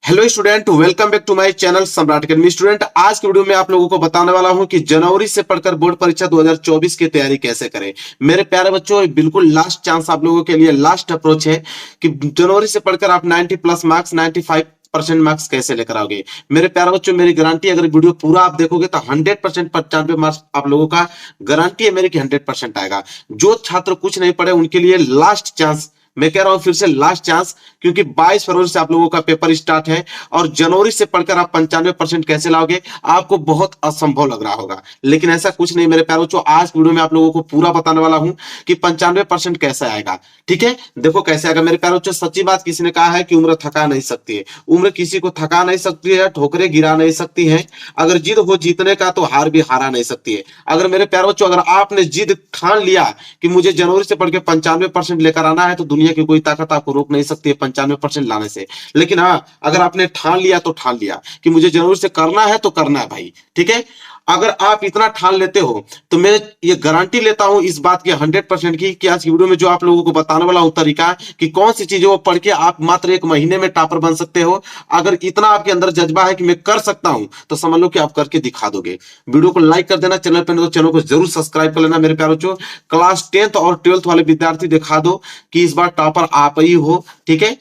Hello student, welcome back to my channel Samrat academy. Student, आज की video में आप लोगों को बताने वाला हूं कि जनवरी से पढ़कर बोर्ड परीक्षा 2024 की तैयारी कैसे करें। मेरे प्यारे बच्चों, ये बिल्कुल लास्ट चांस आप लोगों के लिए, लास्ट अप्रोच है कि जनवरी से पढ़कर आप 90 प्लस मार्क्स, 95% मार्क्स कैसे लेकर आओगे। मेरे प्यारे बच्चों, मेरी गारंटी, अगर वीडियो पूरा आप देखोगे तो 100% 95 मार्क्स आप लोगों का गारंटी है मेरी कि 100% आएगा। जो छात्र कुछ नहीं पढ़े उनके लिए लास्ट चांस, मैं कह रहा हूं फिर से लास्ट चांस, क्योंकि 22 फरवरी से आप लोगों का पेपर स्टार्ट है और जनवरी से पढ़कर आप 95% कैसे लाओगे, आपको बहुत असंभव लग रहा होगा। लेकिन ऐसा कुछ नहीं मेरे प्यारे बच्चों, आज वीडियो में आप लोगों को पूरा बताने वाला हूं कि 95% कैसे आएगा। ठीक है, देखो कैसे आएगा मेरे प्यारे बच्चों। सच्ची बात, किसी ने कहा है कि उम्र थका नहीं सकती है। उम्र किसी को थका नहीं सकती है, ठोकरें गिरा नहीं सकती है। अगर जिद हो जीतने का तो हार भी हारा नहीं सकती है। अगर मेरे प्यारे बच्चों, अगर आपने जिद ठान लिया कि मुझे जनवरी से पढ़ के 95% लेकर आना है, तो दुनिया की कोई ताकत आपको रोक नहीं सकती है 95% लाने से। लेकिन हाँ, अगर आपने ठान लिया तो ठान लिया कि मुझे जनवरी से करना है तो करना है भाई। ठीक है, अगर आप इतना ठान लेते हो तो मैं ये गारंटी लेता हूं इस बात की 100% की कि आज की वीडियो में जो आप लोगों को बताने वाला हूं तरीका कि कौन सी चीजें वो पढ़ के आप मात्र 1 महीने में टॉपर बन सकते हो। अगर इतना आपके अंदर जज्बा है कि मैं कर सकता हूं, तो समझ लो कि आप करके दिखा दोगे। वीडियो को लाइक कर देना, चैनल पर तो चैनल को जरूर सब्सक्राइब कर लेना। मेरे प्यारे बच्चों, क्लास 10th और 12th वाले विद्यार्थी दिखा दो कि इस बार टॉपर आप ही हो। ठीक है,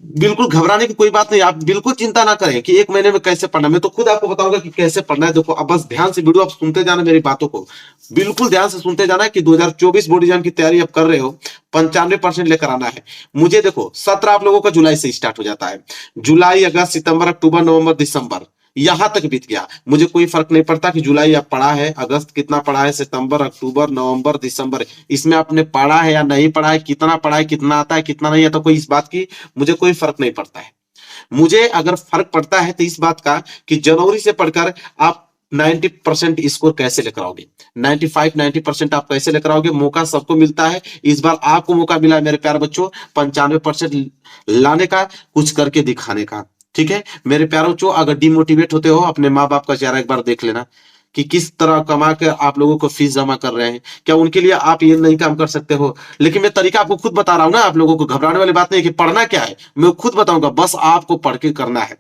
बिल्कुल घबराने की कोई बात नहीं, आप बिल्कुल चिंता ना करें कि 1 महीने में कैसे पढ़ना। मैं तो खुद आपको बताऊंगा कि कैसे पढ़ना है। देखो, अब बस ध्यान से वीडियो आप सुनते जाना, मेरी बातों को बिल्कुल ध्यान से सुनते जाना कि 2024 बोर्ड एग्जाम की तैयारी आप कर रहे हो, 95% लेकर आना है। मुझे देखो, सत्र आप लोगों का जुलाई से स्टार्ट हो जाता है। जुलाई, अगस्त, सितंबर, अक्टूबर, नवंबर, दिसंबर, यहां तक बीत गया। मुझे कोई फर्क नहीं पड़ता कि जुलाई आप पढ़ा है, अगस्त कितना पढ़ा है, सितंबर, अक्टूबर, नवंबर, दिसंबर, इसमें आपने पढ़ा है या नहीं पढ़ा है, कितना पढ़ा है, कितना आता है, कितना नहीं आता, कोई इस बात की मुझे कोई फर्क नहीं पड़ता है। मुझे अगर फर्क पड़ता है तो इस बात का कि जनवरी से पढ़कर आप 90% स्कोर कैसे लेकर आओगे, 95-90% आप कैसे लेकर आओगे। मौका सबको मिलता है, इस बार आपको मौका मिला है मेरे प्यारे बच्चों 95% लाने का, कुछ करके दिखाने का। ठीक है मेरे प्यारे बच्चों, अगर डिमोटिवेट होते हो, अपने माँ बाप का चेहरा एक बार देख लेना कि किस तरह कमा कर आप लोगों को फीस जमा कर रहे हैं। क्या उनके लिए आप ये नहीं काम कर सकते हो? लेकिन मैं तरीका आपको खुद बता रहा हूं ना, आप लोगों को घबराने वाली बात नहीं है कि पढ़ना क्या है, मैं खुद बताऊंगा, बस आपको पढ़ के करना है।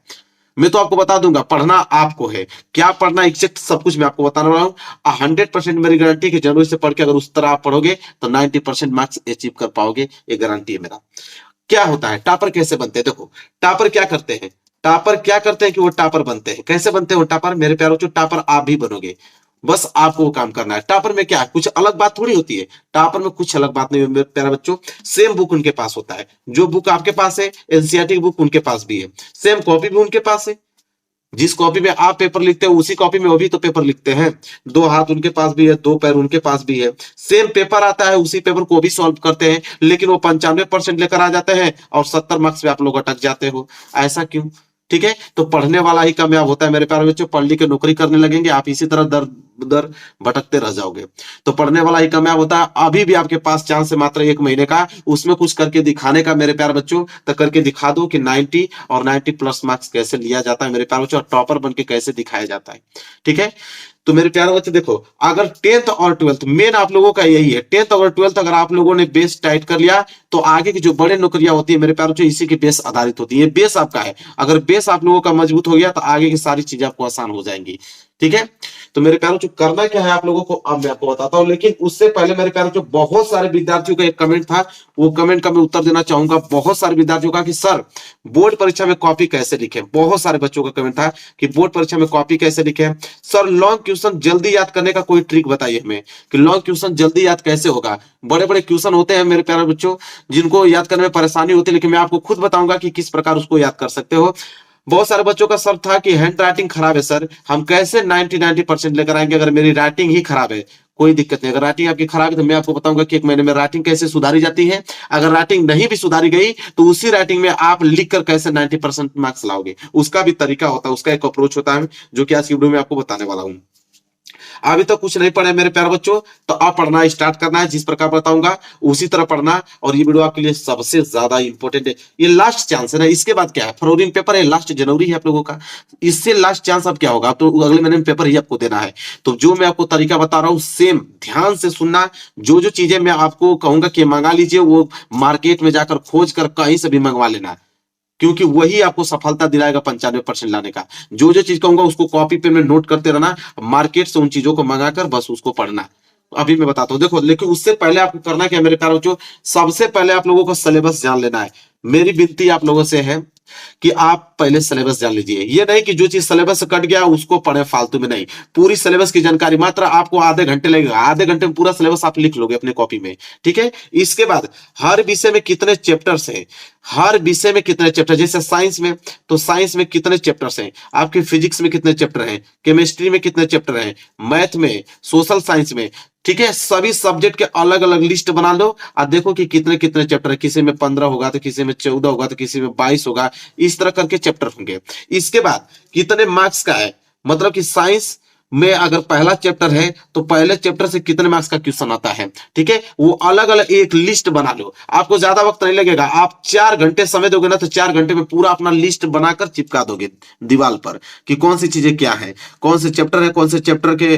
मैं तो आपको बता दूंगा, पढ़ना आपको है, क्या पढ़ना एग्जैक्ट सब कुछ मैं आपको बताने वाला हूँ। 100% मेरी गारंटी है कि जनवरी से पढ़ के अगर उस तरह आप पढ़ोगे तो 90% मार्क्स अचीव कर पाओगे, ये गारंटी है मेरा। क्या होता है, टॉपर कैसे बनते हैं? देखो, टॉपर क्या करते हैं, टॉपर क्या करते हैं कि वो टॉपर बनते हैं। कैसे बनते हैं वो टॉपर? मेरे प्यारों, जो टॉपर आप भी बनोगे, बस आपको वो काम करना है। टॉपर में क्या है, कुछ अलग बात थोड़ी होती है। टॉपर में कुछ अलग बात नहीं है मेरे प्यारे बच्चों। सेम बुक उनके पास होता है, जो बुक आपके पास है, एनसीईआरटी बुक उनके पास भी है, सेम कॉपी भी उनके पास है। जिस कॉपी में आप पेपर लिखते हो उसी कॉपी में वो भी तो पेपर लिखते हैं। 2 हाथ उनके पास भी है, 2 पैर उनके पास भी है, सेम पेपर आता है, उसी पेपर को भी सॉल्व करते हैं। लेकिन वो 95% लेकर आ जाते हैं और 70 मार्क्स पे आप लोग अटक जाते हो। ऐसा क्यों? ठीक है, तो पढ़ने वाला ही कामयाब होता है मेरे प्यारे बच्चों। पढ़ लिख के नौकरी करने लगेंगे, आप इसी तरह दर दर भटकते रह जाओगे। तो पढ़ने वाला ही कामयाब होता है। अभी भी आपके पास चांस है मात्र 1 महीने का, उसमें कुछ करके दिखाने का मेरे प्यारे बच्चों। तो करके दिखा दो कि 90 और 90 प्लस मार्क्स कैसे लिया जाता है मेरे प्यारे बच्चों, और टॉपर बन के कैसे दिखाया जाता है। ठीक है, तो मेरे प्यारे बच्चे देखो, अगर 10th और 12th मेन आप लोगों का यही है, 10th और 12th अगर आप लोगों ने बेस टाइट कर लिया तो आगे की जो बड़े नौकरियां होती है मेरे प्यारे बच्चों, इसी की बेस आधारित होती है। ये बेस आपका है, अगर बेस आप लोगों का मजबूत हो गया तो आगे की सारी चीजें आपको आसान हो जाएंगी। ठीक है, तो मेरे प्यारों जो करना क्या है आप लोगों को अब मैं आपको बताता हूं। लेकिन उससे पहले मेरे प्यारों जो बहुत सारे विद्यार्थियों का एक कमेंट था, वो कमेंट का मैं उत्तर देना चाहूंगा। बहुत सारे विद्यार्थियों का कि सर बोर्ड परीक्षा में कॉपी कैसे लिखें। बहुत सारे बच्चों का कमेंट था कि बोर्ड परीक्षा में कॉपी कैसे लिखें। सर लॉन्ग क्वेश्चन जल्दी याद करने का कोई ट्रिक बताइए हमें कि लॉन्ग क्वेश्चन जल्दी याद कैसे होगा। बड़े बड़े क्वेश्चन होते हैं मेरे प्यारे बच्चों, जिनको याद करने में परेशानी होती है, लेकिन मैं आपको खुद बताऊंगा कि किस प्रकार उसको याद कर सकते हो। बहुत सारे बच्चों का सब था कि हैंड राइटिंग खराब है सर, हम कैसे 90% लेकर आएंगे अगर मेरी राइटिंग ही खराब है। कोई दिक्कत नहीं, अगर राइटिंग आपकी खराब है तो मैं आपको बताऊंगा कि 1 महीने में राइटिंग कैसे सुधारी जाती है। अगर राइटिंग नहीं भी सुधारी गई तो उसी राइटिंग में आप लिखकर कैसे 90% मार्क्स लाओगे, उसका भी तरीका होता है, उसका एक अप्रोच होता है, जो कि आज की वीडियो में आपको बताने वाला हूं। अभी तक कुछ नहीं पढ़े मेरे प्यारे बच्चों, तो अब पढ़ना स्टार्ट करना है। जिस प्रकार बताऊंगा उसी तरह पढ़ना, और ये वीडियो आपके लिए सबसे ज्यादा इंपॉर्टेंट है। ये लास्ट चांस है ना, इसके बाद क्या है, फरवरी में पेपर है, लास्ट जनवरी है आप लोगों का। इससे लास्ट चांस अब क्या होगा, तो अगले महीने में पेपर ही आपको देना है। तो जो मैं आपको तरीका बता रहा हूं सेम ध्यान से सुनना। जो जो चीजें मैं आपको कहूंगा कि मंगा लीजिए, वो मार्केट में जाकर खोज कर कहीं से भी मंगवा लेना। क्योंकि वही आपको सफलता दिलाएगा 95% लाने का। जो जो चीज कहूंगा उसको कॉपी पे में नोट करते रहना, मार्केट से उन चीजों को मंगाकर बस उसको पढ़ना। अभी मैं बताता हूँ, देखो, लेकिन उससे पहले आपको करना क्या है मेरे प्यारे बच्चों, सबसे पहले आप लोगों को सिलेबस जान लेना है। मेरी विनती आप लोगों से है कि आप पहले सिलेबस जान लीजिए। ये नहीं कि जो चीज सिलेबस से कट गया उसको पढ़े फालतू में, नहीं, पूरी सिलेबस की जानकारी मात्र आपको आधे घंटे लगेगा, आधे घंटे में पूरा सिलेबस आप लिख लोगे अपने कॉपी में, ठीक है। इसके बाद हर विषय में कितने चैप्टर्स हैं, हर विषय में कितने चैप्टर, जैसे साइंस में तो साइंस में कितने चैप्टर्स हैं, आपके फिजिक्स में कितने चैप्टर हैं, केमिस्ट्री में कितने चैप्टर हैं, मैथ में, सोशल साइंस में, ठीक है। सभी सब्जेक्ट के अलग अलग लिस्ट बना लो और देखो कि कितने कितने चैप्टर है। किसी में 15 होगा तो किसी में 14 होगा तो किसी में 22 होगा, इस तरह करके चैप्टर होंगे। इसके बाद कितने मार्क्स का है, मतलब कि साइंस में अगर पहला चैप्टर है तो पहले चैप्टर से कितने मार्क्स का क्वेश्चन आता है, ठीक है। वो अलग अलग एक लिस्ट बना लो, आपको ज्यादा वक्त नहीं लगेगा। आप 4 घंटे समय दोगे ना तो 4 घंटे में पूरा अपना लिस्ट बनाकर चिपका दोगे दीवार पर कि कौन सी चीजें क्या है, कौन से चैप्टर है, कौन से चैप्टर के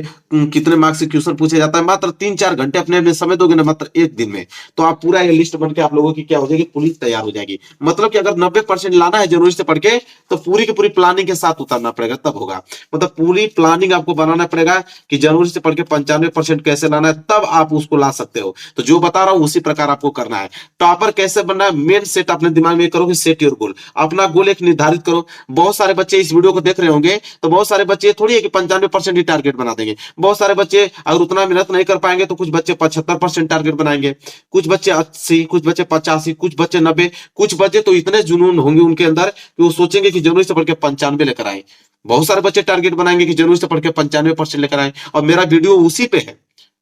कितने मार्क्स से क्वेश्चन पूछे जाता है। मात्र 3-4 घंटे अपने समय दोगे ना, मात्र एक दिन में, तो आप पूरा ये लिस्ट बन के आप लोगों की क्या हो जाएगी, पूरी तैयार हो जाएगी। मतलब कि अगर 90% लाना है जनवरी से पढ़ के तो पूरी की पूरी प्लानिंग के साथ उतरना पड़ेगा, तब होगा। मतलब पूरी प्लानिंग आपको बनाना पड़ेगा कि जनवरी से पढ़ के 95% कैसे लाना है, तब आप उसको ला सकते हो। तो जो बता रहा हूं उसी प्रकार आपको करना है। टॉपर कैसे बनना है, मेन सेट अपने दिमाग में करोगे, सेट योर गोल, अपना गोल एक निर्धारित करो। बहुत सारे बच्चे इस वीडियो को देख रहे होंगे तो बहुत सारे बच्चे थोड़ी है कि 95% ही टारगेट बना देंगे। बहुत सारे बच्चे अगर उतना मेहनत नहीं कर पाएंगे तो कुछ बच्चे 75% टारगेट बनाएंगे, कुछ बच्चे 80, कुछ बच्चे 85, कुछ बच्चे 90, कुछ बच्चे तो इतने जुनून होंगे उनके अंदर कि वो सोचेंगे कि जनवरी से पढ़ के 95 लेकर आए। बहुत सारे बच्चे टारगेट बनाएंगे कि जनवरी से पढ़ के 95% लेकर आए, और मेरा वीडियो उसी पे है,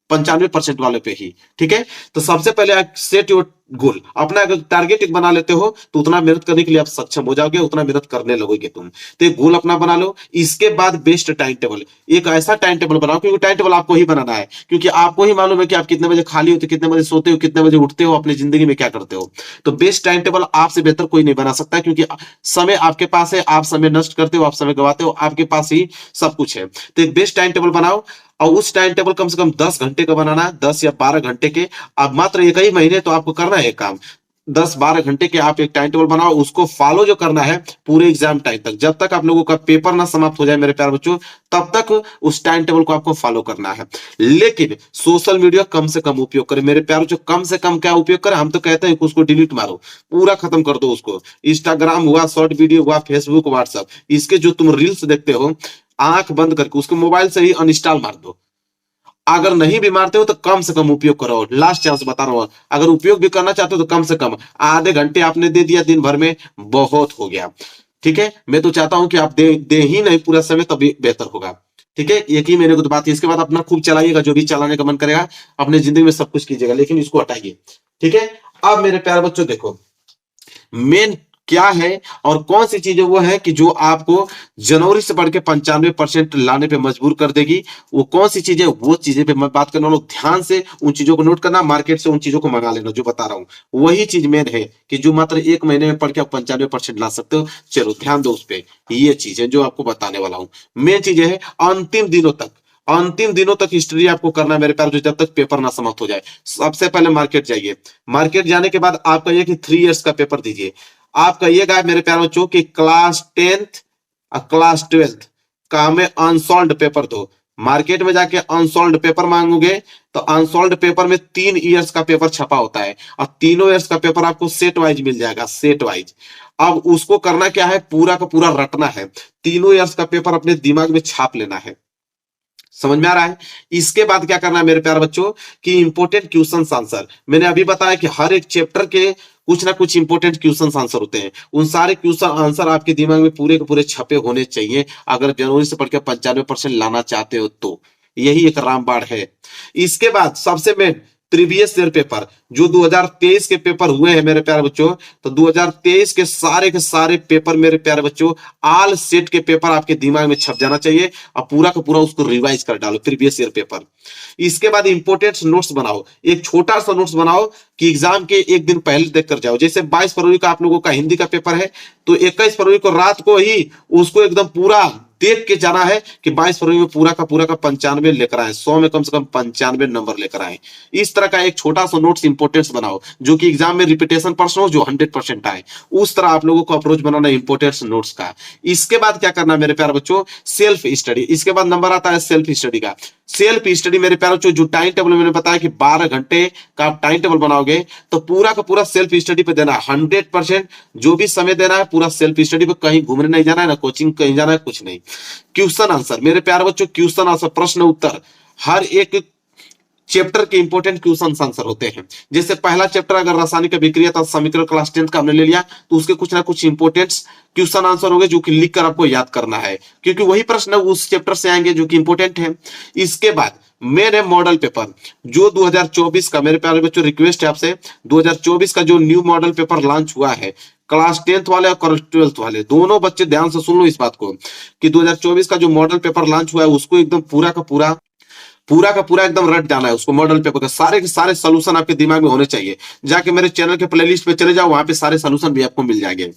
95% वाले पे ही, ठीक है। तो सबसे पहले सेट योर गोल, अपना अगर टारगेट एक बना लेते हो तो उतना मेहनत करने के लिए आप सक्षम हो जाओगे, उतना मेहनत करने लगोगे तुम। तो एक गोल अपना बना लो। इसके बाद बेस्ट टाइम टेबल, एक ऐसा टाइम टेबल बनाओ, क्योंकि टाइम टेबल आपको ही बनाना है, क्योंकि आपको ही मालूम है कि आप कितने बजे खाली होते, कितने बजे सोते हो, कितने बजे उठते हो, अपनी जिंदगी में क्या करते हो। तो बेस्ट टाइम टेबल आपसे बेहतर कोई नहीं बना सकता, क्योंकि समय आपके पास है, आप समय नष्ट करते हो, आप समय गवाते हो, आपके पास ही सब कुछ है। तो एक बेस्ट टाइम टेबल बनाओ, और उस टाइम टेबल कम से कम 10 घंटे का बनाना है, 10 या 12 घंटे के। अब मात्र एक ही महीने तो आपको करना है काम, 10-12 घंटे के आप एक टाइम टेबल बनाओ, उसको फॉलो जो करना है पूरे एग्जाम टाइम तक, जब तक आप लोगों का पेपर ना समाप्त हो जाए मेरे प्यारे बच्चों, तब तक उस टाइम टेबल को आपको फॉलो करना है। लेकिन सोशल मीडिया कम से कम उपयोग करें मेरे प्यारे बच्चों, कम से कम क्या उपयोग करें, हम तो कहते हैं कि उसको डिलीट मारो, पूरा खत्म कर दो उसको। इंस्टाग्राम हुआ, शॉर्ट वीडियो हुआ, फेसबुक, व्हाट्सएप, इसके जो तुम रील्स देखते हो, आंख बंद करके उसको मोबाइल से ही अनइंस्टॉल मार दो। अगर नहीं भी मारते हो तो कम से कम उपयोग करो। लास्ट चांस बता रहा हूं, अगर उपयोग भी करना चाहते हो तो कम से कम आधे घंटे आपने दे दिया दिन भर में, बहुत हो गया, ठीक है। मैं तो चाहता हूं कि आप दे ही नहीं पूरा समय, तभी बेहतर होगा, ठीक है। एक ही महीने को तो बात है। इसके बाद अपना खूब चलाइएगा, जो भी चलाने का मन करेगा, अपने जिंदगी में सब कुछ कीजिएगा, लेकिन इसको हटाइए, ठीक है। अब मेरे प्यारे बच्चों देखो, मेन क्या है और कौन सी चीजें वो है कि जो आपको जनवरी से बढ़ के 95% लाने पे मजबूर कर देगी। वो कौन सी चीजें, वो चीजें पे मैं बात करने वाला हूं, ध्यान से उन चीजों को नोट करना, मार्केट से उन चीजों को मंगा लेना जो बता रहा हूं। वही चीज मेन है कि जो मात्र एक महीने में पढ़ के आप 95% ला सकते हो। चलो ध्यान दो उस पर, ये चीज है जो आपको बताने वाला हूं। मेन चीज है अंतिम दिनों तक, अंतिम दिनों तक स्टडी आपको करना है मेरे प्यार, जो जब तक पेपर ना समाप्त हो जाए। सबसे पहले मार्केट जाइए, मार्केट जाने के बाद आप कहिए कि 3 इयर्स का पेपर दीजिए। आप कहिएगा मेरे प्यारे बच्चों कि क्लास 10th और क्लास 12th का हमें अनसॉल्व्ड पेपर दो। मार्केट में जाके अनसॉल्व्ड पेपर मांगोगे तो अनसॉल्व्ड पेपर में 3 इयर्स का पेपर छपा होता है, और तीनों इयर्स का पेपर आपको सेट वाइज मिल जाएगा, सेट वाइज। अब उसको करना क्या है, पूरा का पूरा रटना है, तीनों इयर्स का पेपर अपने दिमाग में छाप लेना है। समझ में आ रहा है। इसके बाद क्या करना है मेरे प्यारे बच्चों कि इंपोर्टेंट क्वेश्चंस आंसर, मैंने अभी बताया कि हर एक चैप्टर के कुछ ना कुछ इंपोर्टेंट क्वेश्चंस आंसर होते हैं। उन सारे क्वेश्चन आंसर आपके दिमाग में पूरे के पूरे छपे होने चाहिए, अगर जनवरी से पढ़ के 95% लाना चाहते हो तो। यही एक रामबाण है। इसके बाद सबसे मेन प्रीवियस ईयर पेपर, जो 2023 के पेपर हुए हैं मेरे प्यारे बच्चों, तो 2023 के सारे पेपर मेरे प्यारे बच्चों, ऑल सेट के पेपर आपके दिमाग में छप जाना चाहिए, और पूरा का पूरा उसको रिवाइज कर डालो, प्रीवियस ईयर पेपर। इसके बाद इंपोर्टेंट नोट्स बनाओ, एक छोटा सा नोट्स बनाओ कि एग्जाम के एक दिन पहले देख कर जाओ। जैसे 22 फरवरी का आप लोगों का हिंदी का पेपर है, तो 21 फरवरी को रात को ही उसको एकदम पूरा देख के जाना है कि 22 फरवरी में पूरा का 95 लेकर आए, 100 में कम से कम 95 नंबर लेकर आए। इस तरह का एक छोटा सा नोट्स इंपोर्टेंट्स बनाओ जो कि एग्जाम में रिपीटेशन प्रश्न हो, जो 100% आए। उस तरह आप लोगों को अप्रोच बनाना है इंपोर्टेंट्स नोट्स का। इसके बाद क्या करना है मेरे प्यारे बच्चों, सेल्फ स्टडी। इसके बाद नंबर आता है सेल्फ स्टडी का। सेल्फ स्टडी मेरे प्यारे बच्चों, जो टाइम टेबल मैंने बताया कि 12 घंटे का आप टाइम टेबल बनाओगे तो पूरा का पूरा सेल्फ स्टडी पे देना है 100%। जो भी समय देना है पूरा सेल्फ स्टडी पे, कहीं घूमने नहीं जाना है, ना कोचिंग कहीं जाना है, कुछ नहीं। क्वेश्चन आंसर मेरे प्यारे बच्चों, क्वेश्चन आंसर, प्रश्न उत्तर, हर एक चैप्टर के इंपोर्टेंट क्वेश्चन आंसर होते हैं। जैसे पहला चैप्टर अगर रासायनिक अभिक्रिया तथा समीकरण क्लास 10 का हमने ले लिया तो उसके कुछ ना कुछ इंपोर्टेंट क्वेश्चन आंसर होंगे जो कि लिखकर आपको याद करना है, क्योंकि वही प्रश्न उस चैप्टर से आएंगे जो कि इंपोर्टेंट है। इसके बाद मेन है मॉडल पेपर, जो 2024 का, मेरे प्यारे बच्चों रिक्वेस्ट है आपसे, 2024 का जो न्यू मॉडल पेपर लॉन्च हुआ है, क्लास 10th वाले और क्लास 12th वाले दोनों बच्चे ध्यान से सुन लो इस बात को कि 2024 का जो मॉडल पेपर लॉन्च हुआ है उसको एकदम पूरा का पूरा एकदम रट जाना है। उसको मॉडल पेपर का सारे के सारे सॉल्यूशन आपके दिमाग में होने चाहिए। जाके मेरे चैनल के प्लेलिस्ट पे चले जाओ, वहां पे सारे सॉल्यूशन भी आपको मिल जाएंगे।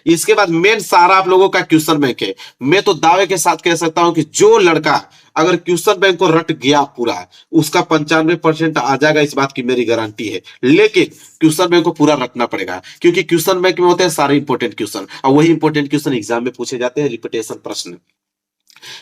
इसके बाद मेन सारा आप लोगों का क्वेश्चन बैंक है। मैं तो दावे के साथ कह सकता हूं कि जो लड़का अगर क्वेश्चन बैंक को रट गया पूरा, उसका 95% आ जाएगा, इस बात की मेरी गारंटी है। लेकिन क्वेश्चन बैंक को पूरा रखना पड़ेगा, क्योंकि क्वेश्चन बैंक में होते हैं सारे इंपोर्टेंट क्वेश्चन, और वही इंपोर्टेंट क्वेश्चन एग्जाम में पूछे जाते हैं, रिपीटेशन प्रश्न।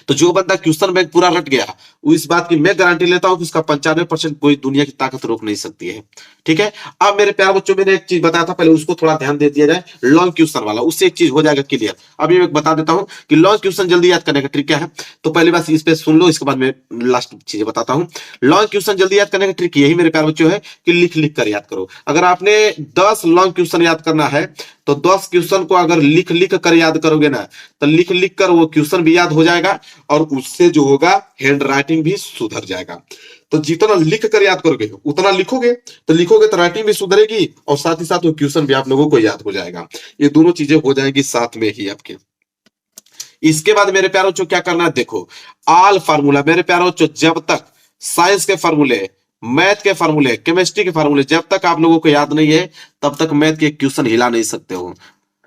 तो जो बंदा क्वेश्चन बैंक पूरा रट गया, वो इस बात की मैं गारंटी लेता हूं कि उसका 95% कोई दुनिया की ताकत रोक नहीं सकती है। ठीक है, अब मेरे प्यारे बच्चों, मैंने एक चीज बताया था पहले, उसको थोड़ा ध्यान दे दिया जाए, लॉन्ग क्वेश्चन वाला, उससे एक चीज हो जाएगा क्लियर। अभी मैं बता देता हूं कि लॉन्ग क्वेश्चन जल्दी याद करने का ट्रिक क्या है। तो पहली बात इस पे सुन लो, इसके बाद मैं लास्ट चीजें बताता हूं। लॉन्ग क्वेश्चन जल्दी याद करने का ट्रिक यही मेरे प्यारे बच्चों है कि लिख लिख कर याद करो। अगर आपने 10 लॉन्ग क्वेश्चन याद करना है तो 10 क्वेश्चन को अगर लिख लिख कर याद करोगे ना, तो लिख लिख कर वो क्वेश्चन भी याद हो जाएगा, और उससे जो होगा हैंड राइटिंग भी सुधर जाएगा। तो जितना लिख कर याद करोगे उतना लिखोगे तो राइटिंग भी सुधरेगी, और साथ ही साथ वो क्वेश्चन भी आप लोगों को याद हो जाएगा। ये दोनों चीजें हो जाएंगी साथ में ही आपके। इसके बाद मेरे प्यारों को क्या करना है, देखो ऑल फार्मूला, मेरे प्यारों को जब तक साइंस के फार्मूले, मैथ के फार्मूले, केमिस्ट्री के फार्मूले जब तक आप लोगों को याद नहीं है, तब तक मैथ के क्वेश्चन हिला नहीं सकते हो।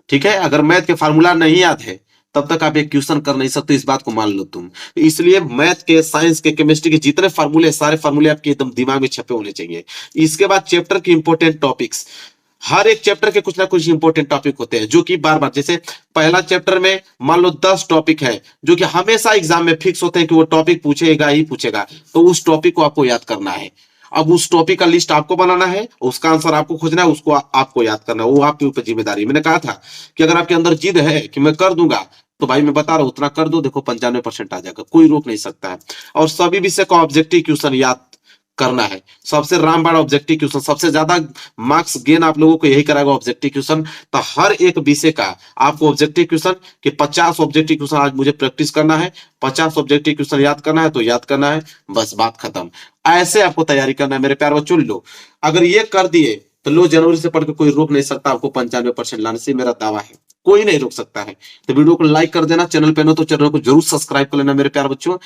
ठीक है, अगर मैथ के फार्मूला नहीं याद है तब तक आप एक क्वेश्चन कर नहीं सकते, इस बात को मान लो तुम। इसलिए मैथ के, साइंस के, केमिस्ट्री के जितने फार्मूले, सारे फार्मूले आपके एकदम दिमाग में छपे होने चाहिए। इसके बाद चैप्टर के इंपोर्टेंट टॉपिक्स, हर एक चैप्टर के कुछ ना कुछ इंपोर्टेंट टॉपिक होते हैं जो कि बार बार, जैसे पहला चैप्टर में मान लो 10 टॉपिक है जो कि हमेशा एग्जाम में फिक्स होते हैं कि वो टॉपिक पूछेगा ही पूछेगा, तो उस टॉपिक को आपको याद करना है। अब उस टॉपिक का लिस्ट आपको बनाना है, उसका आंसर आपको खोजना है, उसको आपको याद करना है, वो आपके ऊपर जिम्मेदारी। मैंने कहा था कि अगर आपके अंदर जिद है कि मैं कर दूंगा, तो भाई मैं बता रहा हूं उतना कर दो, देखो 95% आ जाएगा, कोई रोक नहीं सकता है। और सभी विषय का ऑब्जेक्टिव क्वेश्चन याद करना है, सबसे रामबाण ऑब्जेक्टिव क्वेश्चन, सबसे ज्यादा मार्क्स गेन आप लोगों को यही कराएगा ऑब्जेक्टिव क्वेश्चन। तो हर एक विषय का आपको ऑब्जेक्टिव क्वेश्चन कि 50 ऑब्जेक्टिव क्वेश्चन आज मुझे प्रैक्टिस करना है, 50 ऑब्जेक्टिव क्वेश्चन याद करना है, तो याद करना है, बस बात खत्म। ऐसे आपको तैयारी करना है मेरे प्यारे बच्चों। लो अगर ये कर दिए तो लो, जनवरी से पढ़कर कोई रोक नहीं सकता आपको 95% लाने से, मेरा दावा है, कोई नहीं रोक सकता है। तो वीडियो को लाइक कर देना, चैनल पे न तो चैनल को जरूर सब्सक्राइब कर लेना मेरे प्यारे बच्चों।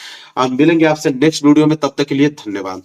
मिलेंगे आपसे नेक्स्ट वीडियो में, तब तक के लिए धन्यवाद।